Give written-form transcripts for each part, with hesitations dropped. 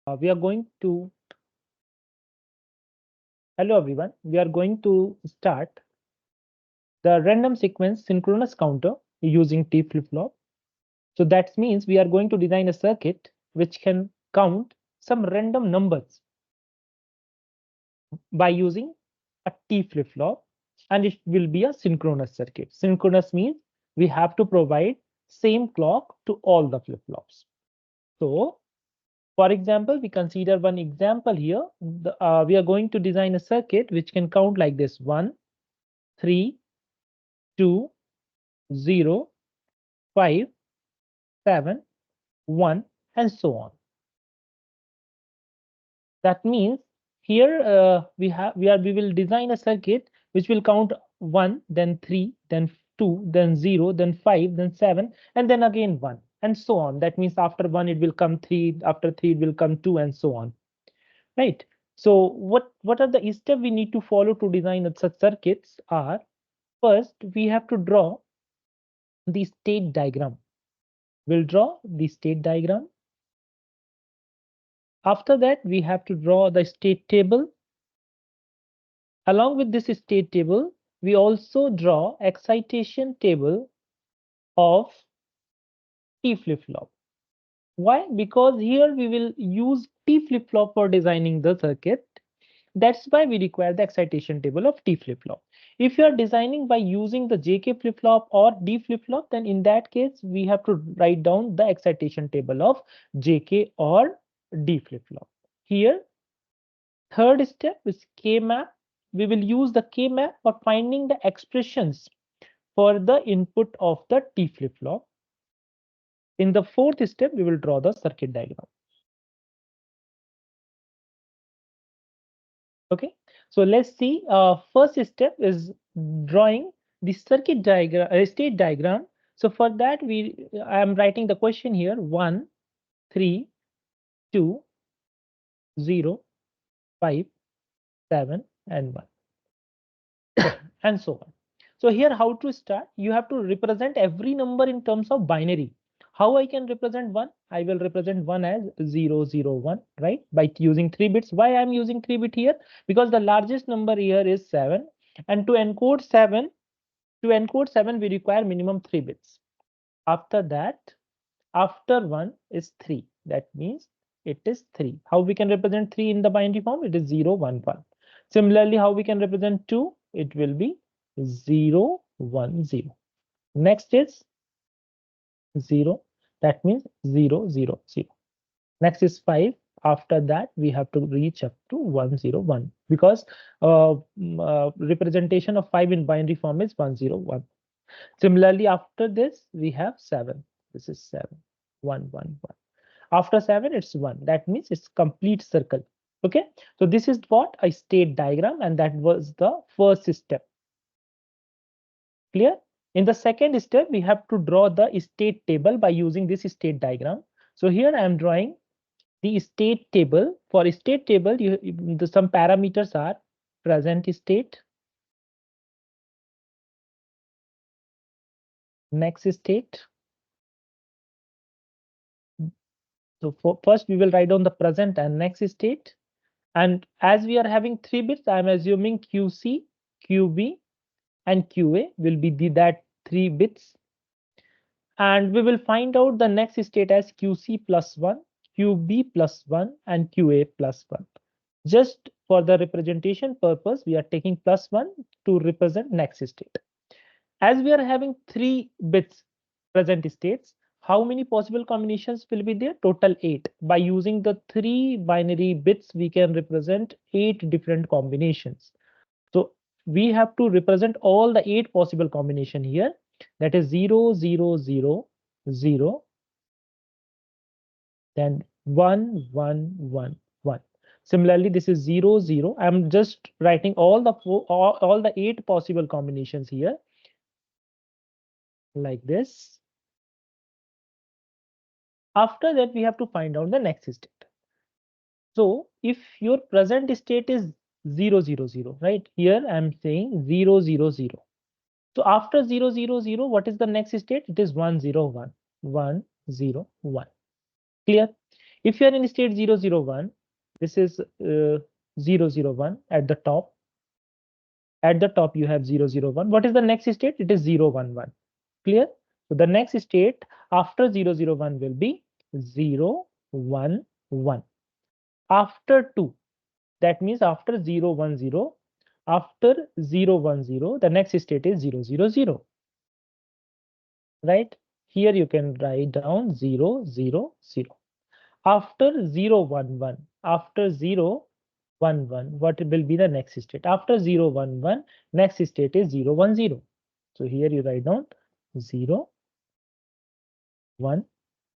We are going to, hello everyone, we are going to start the random sequence synchronous counter using T flip-flop. So that means we are going to design a circuit which can count some random numbers by using a T flip-flop, and it will be a synchronous circuit. Synchronous means we have to provide same clock to all the flip-flops. So for example, we consider one example here. We are going to design a circuit which can count like this: 1, 3, 2, 0, 5, 7, 1, and so on. That means here we will design a circuit which will count 1, then 3, then 2, then 0, then 5, then 7, and then again 1, and so on. That means after 1 it will come 3, after 3 it will come 2, and so on. Right? So what are the steps we need to follow to design such circuits are: first we have to draw the state diagram. We'll draw the state diagram. After that, we have to draw the state table. Along with this state table, we also draw excitation table of T flip-flop. Why? Because here we will use T flip-flop for designing the circuit. That's why we require the excitation table of T flip-flop. If you are designing by using the JK flip-flop or D flip-flop, then in that case, we have to write down the excitation table of JK or D flip-flop. Here, third step is K-map. We will use the K-map for finding the expressions for the input of the T flip-flop. In the fourth step, we will draw the circuit diagram. Okay, so let's see. First step is drawing the circuit diagram, state diagram. So for that, I am writing the question here: 1, 3, 2, 0, 5, 7, and 1, and so on. So here, how to start? You have to represent every number in terms of binary. How I can represent 1? I will represent 1 as 0, 0, 1, right? By using 3 bits. Why I'm using 3 bit here? Because the largest number here is 7. And to encode 7, we require minimum 3 bits. After that, after 1 is 3. That means it is 3. How we can represent 3 in the binary form? It is 0, 1, 1. Similarly, how we can represent 2? It will be 0, 1, 0. Next is 0. That means 0, 0, 0. Next is 5. After that, we have to reach up to 1, 0, 1, because representation of 5 in binary form is 1, 0, 1. Similarly, after this, we have 7. This is 7, 1, 1, 1. After 7, it's 1. That means it's complete circle. Okay, so this is what a state diagram, and that was the first step. Clear? In the second step, we have to draw the state table by using this state diagram. So here I am drawing the state table. For a state table, some parameters are present state, next state. So first we will write down the present and next state. And as we are having 3 bits, I'm assuming QC, QB, and QA will be that 3 bits. And we will find out the next state as QC plus 1, QB plus 1, and QA plus 1. Just for the representation purpose, we are taking plus 1 to represent next state. As we are having 3 bits present states, how many possible combinations will be there? Total 8. By using the 3 binary bits, we can represent 8 different combinations. So we have to represent all the 8 possible combination here. That is 0, 0, 0, 0, then 1, 1, 1, 1. Similarly, this is 0, 0. I'm just writing all the 8 possible combinations here, like this. After that, we have to find out the next state. So if your present state is 0, 0, 0, right? Here I'm saying 0, 0, 0. So after 0, 0, 0, what is the next state? It is 1, 0, 1, 1, 0, 1. Clear? If you are in state 0, 0, 1, this is 0, 0, 1 at the top. At the top, you have 0, 0, 1. What is the next state? It is 0, 1, 1. Clear? So the next state after 0, 0, 1 will be 0, 1, 1. After 2, that means after 0, 1, 0, after 0, 1, 0, the next state is 0, 0, 0. Right? Here you can write down 0, 0, 0. After 0, 1, 1, after 0, 1, 1, what will be the next state? After 0, 1, 1, next state is 0, 1, 0. So here you write down 0, 1,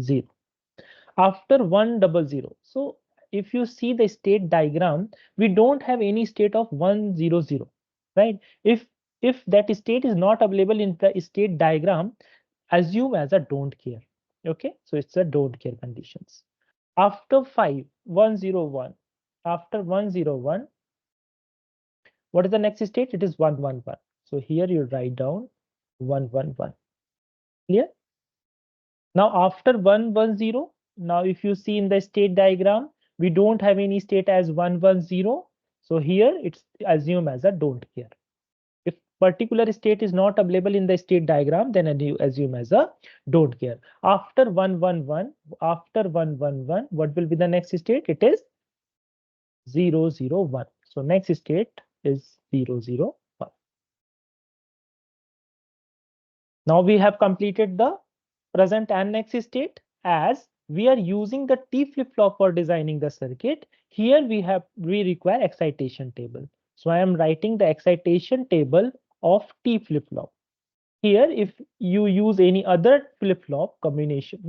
0. After 1, 0, 0. So if you see the state diagram, we don't have any state of 1, 0, 0, right? If that state is not available in the state diagram, assume as a don't care. Okay, so it's a don't care conditions. After 5, 1, 0, 1. After 1, 0, 1, what is the next state? It is 1, 1, 1. So here you write down 1, 1, 1. Clear? Now after 1, 1, 0, now if you see in the state diagram, we don't have any state as 1, 1, 0. So here it's assume as a don't care. If particular state is not available in the state diagram, then you assume as a don't care. After 1, 1, 1, after 1, 1, 1, what will be the next state? It is 0, 0, 1. So next state is 0, 0, 1. Now we have completed the present and next state. As we are using the T flip-flop for designing the circuit, here we require excitation table. So I am writing the excitation table of T flip-flop. Here, if you use any other flip-flop combination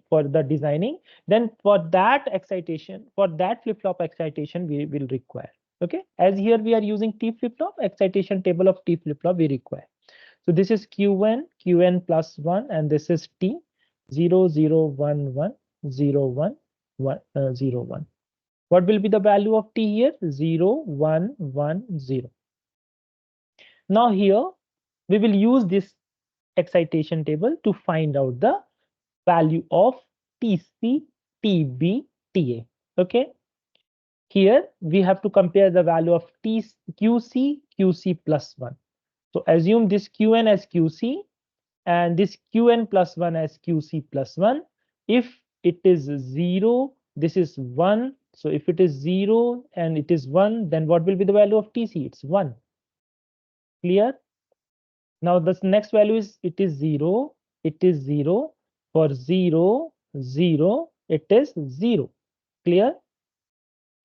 for the designing, then for that excitation, for that flip-flop excitation, we will require. Okay, as here we are using T flip-flop, excitation table of T flip-flop we require. So this is Qn plus 1, and this is T 0, 0, 1, 1, 0, 1, 1, 0, 1. What will be the value of T here? 0, 1, 1, 0. Now here we will use this excitation table to find out the value of TC, TB, TA. Okay. Here we have to compare the value of QC, QC plus 1. So assume this Qn as QC and this Qn plus 1 as QC plus 1. If it is 0, this is 1. So if it is 0 and it is 1, then what will be the value of TC? It's 1. Clear? Now this next value is it is 0. It is 0. For 0, 0, it is 0. Clear?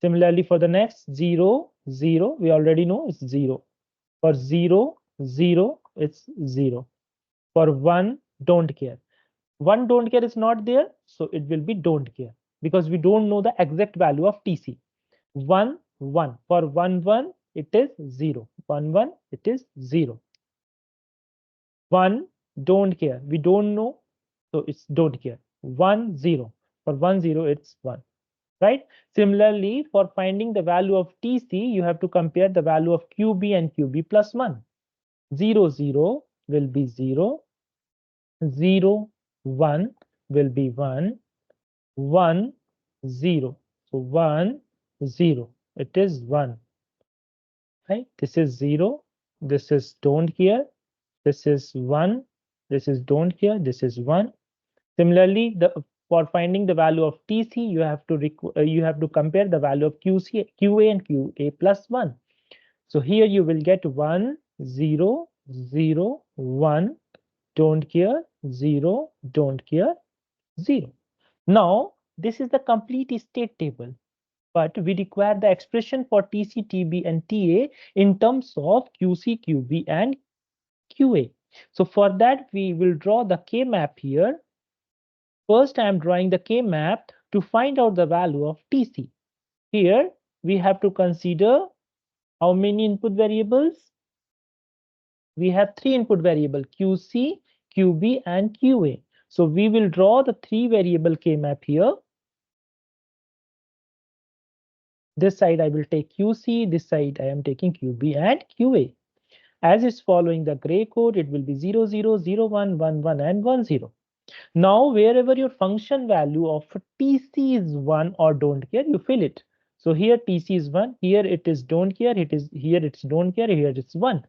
Similarly, for the next 0, 0, we already know it's 0. For 0, 0, it's 0. For 1, don't care. 1 don't care is not there, so it will be don't care because we don't know the exact value of TC. 1, 1. For 1, 1, it is 0. 1, 1, it is 0. 1, don't care. We don't know, so it's don't care. 1, 0. For 1, 0, it's 1. Right? Similarly, for finding the value of TC, you have to compare the value of QB and QB plus 1. 0, 0 will be 0. 0, 1 will be 1. 1, 0. So 1, 0. It is 1. Right? This is 0. This is don't care. This is 1. This is don't care. This is 1. Similarly, for finding the value of TC, you have to compare the value of QC, QA and QA plus 1. So here you will get 1, 0, 0, 1, don't care, 0, don't care, 0. Now, this is the complete state table, but we require the expression for TC, TB, and TA in terms of QC, QB, and QA. So for that, we will draw the K map here. First, I am drawing the K map to find out the value of TC. Here, we have to consider how many input variables? We have 3 input variable QC, QB, and QA. So we will draw the 3 variable K map here. This side I will take QC, this side I am taking QB and QA. As it's following the gray code, it will be 0, 0, 0, 1, 1, 1, and 1, 0. Now, wherever your function value of TC is 1 or don't care, you fill it. So here TC is 1, here it is don't care, it is here it's don't care, here it's 1.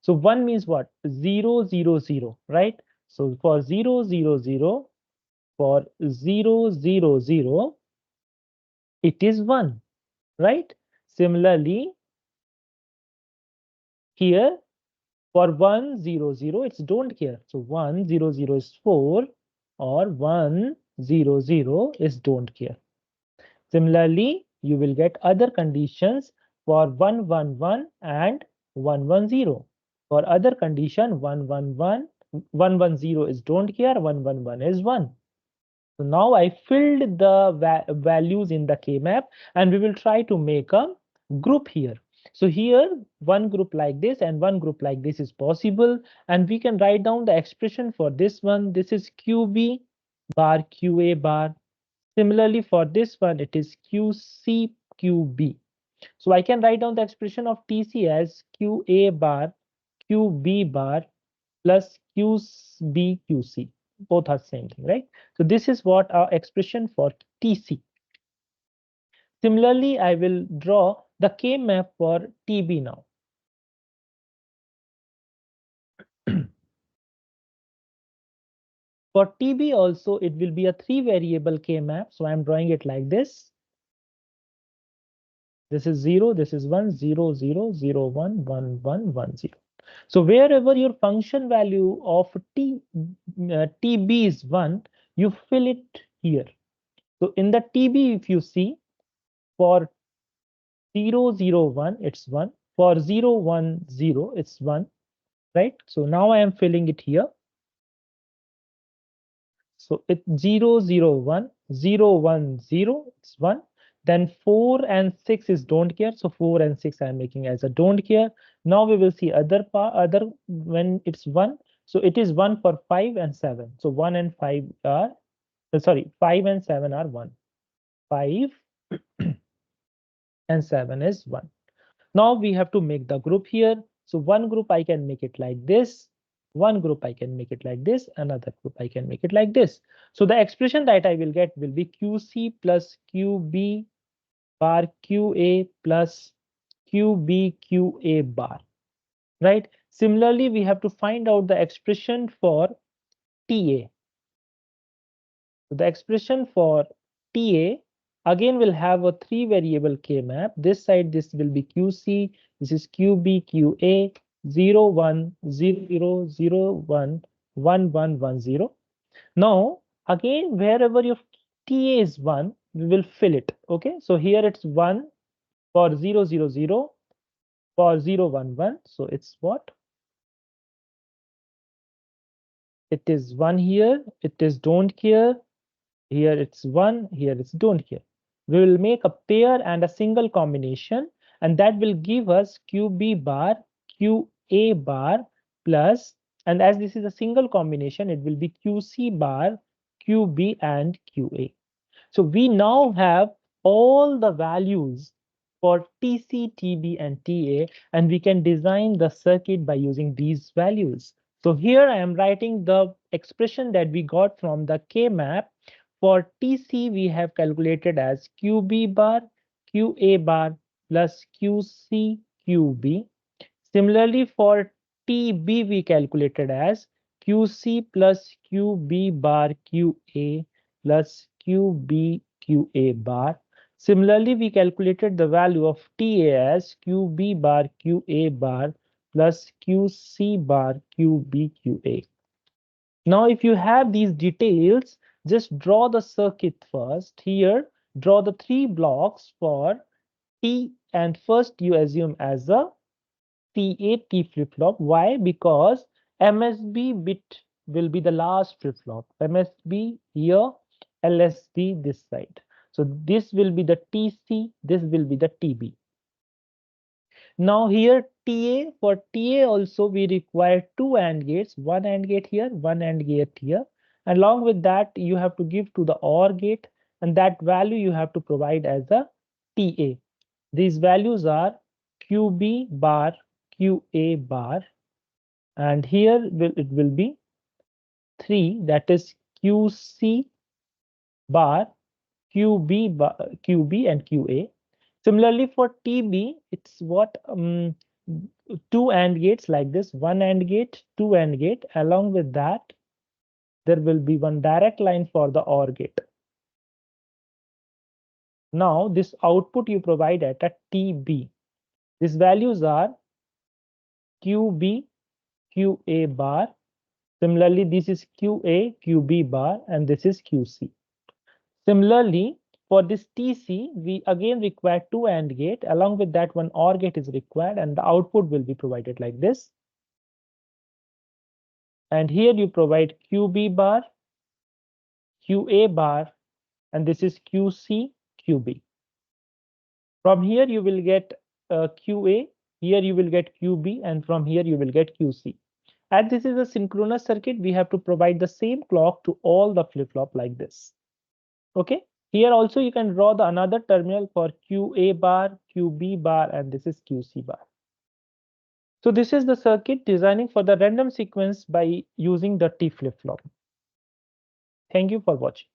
So 1 means what? 0, 0, 0, right? So for 0, 0, 0, for 0, 0, 0, it is 1, right? Similarly, here for 1, 0, 0, it's don't care. So 1, 0, 0 is 4 or 1, 0, 0 is don't care. Similarly, you will get other conditions for 111 and 110. For other condition, 111, 110 is don't care, 111 is 1. So now I filled the values in the K map, and we will try to make a group here. So here one group like this and one group like this is possible, and we can write down the expression for this one. This is QB bar QA bar. Similarly, for this one, it is QCQB. So I can write down the expression of TC as QA bar QB bar plus QBQC. Both are same thing, right? So this is what our expression for TC. Similarly, I will draw the K map for TB now. For TB also, it will be a 3 variable K map. So I'm drawing it like this. This is 0, this is 1, 0, 0, 0, 1, 1, 1, 1, 0. So wherever your function value of TB is 1, you fill it here. So in the TB, if you see, for 0, 0, 1, it's 1. For 0, 1, 0, it's 1, right? So now I am filling it here. So it's 0, 0, 1, 0, 1, 0, it's 1. Then 4 and 6 is don't care. So 4 and 6 I'm making as a don't care. Now we will see other when it's 1. So it is 1 for 5 and 7. So 1 and 5 are, sorry, 5 and 7 are 1. 5 and 7 is 1. Now we have to make the group here. So one group I can make it like this. One group I can make it like this. Another group I can make it like this. So the expression that I will get will be QC plus QB bar QA plus QB QA bar, right? Similarly, we have to find out the expression for TA. So the expression for TA again will have a 3 variable K map. This side, this will be QC, this is QB, QA, 0, 1, 0, 0, 1, 1, 1, 1, 0. Now, again, wherever your TA is 1, we will fill it. Okay, so here it's 1 for 0, 0, 0, for 0, 1, 1. So it's what? It is 1 here, it is don't care. Here it's 1, here it's don't care. We will make a pair and a single combination, and that will give us QB bar, QA bar plus, and as this is a single combination, it will be QC bar, QB and QA. So we now have all the values for TC, TB, and TA, and we can design the circuit by using these values. So here I am writing the expression that we got from the K map. For TC, we have calculated as QB bar, QA bar plus QC, QB. Similarly, for TB, we calculated as QC plus QB bar QA plus QB QA bar. Similarly, we calculated the value of TA as QB bar QA bar plus QC bar QB QA. Now, if you have these details, just draw the circuit first. Here, draw the 3 blocks for T, and first you assume as a T8 flip-flop. Why? Because MSB bit will be the last flip-flop. MSB here, LSB this side. So this will be the TC, this will be the TB. Now here TA, for TA also we require 2 AND gates, one AND gate here, one AND gate here. And along with that, you have to give to the OR gate, and that value you have to provide as a TA. These values are QB bar, QA bar, and here it will be 3, that is QC bar, QB and QA. Similarly for TB, it's what two AND gates like this, one AND gate, two AND gate. Along with that, there will be one direct line for the OR gate. Now this output you provide at a TB. These values are QB, QA bar. Similarly, this is QA, QB bar, and this is QC. Similarly, for this TC, we again require two AND gate. Along with that, one OR gate is required, and the output will be provided like this. And here you provide QB bar, QA bar, and this is QC, QB. From here, you will get QA, here you will get QB, and from here you will get QC. As this is a synchronous circuit, we have to provide the same clock to all the flip-flop like this. Okay. Here also you can draw the another terminal for QA bar, QB bar, and this is QC bar. So this is the circuit designing for the random sequence by using the T flip-flop. Thank you for watching.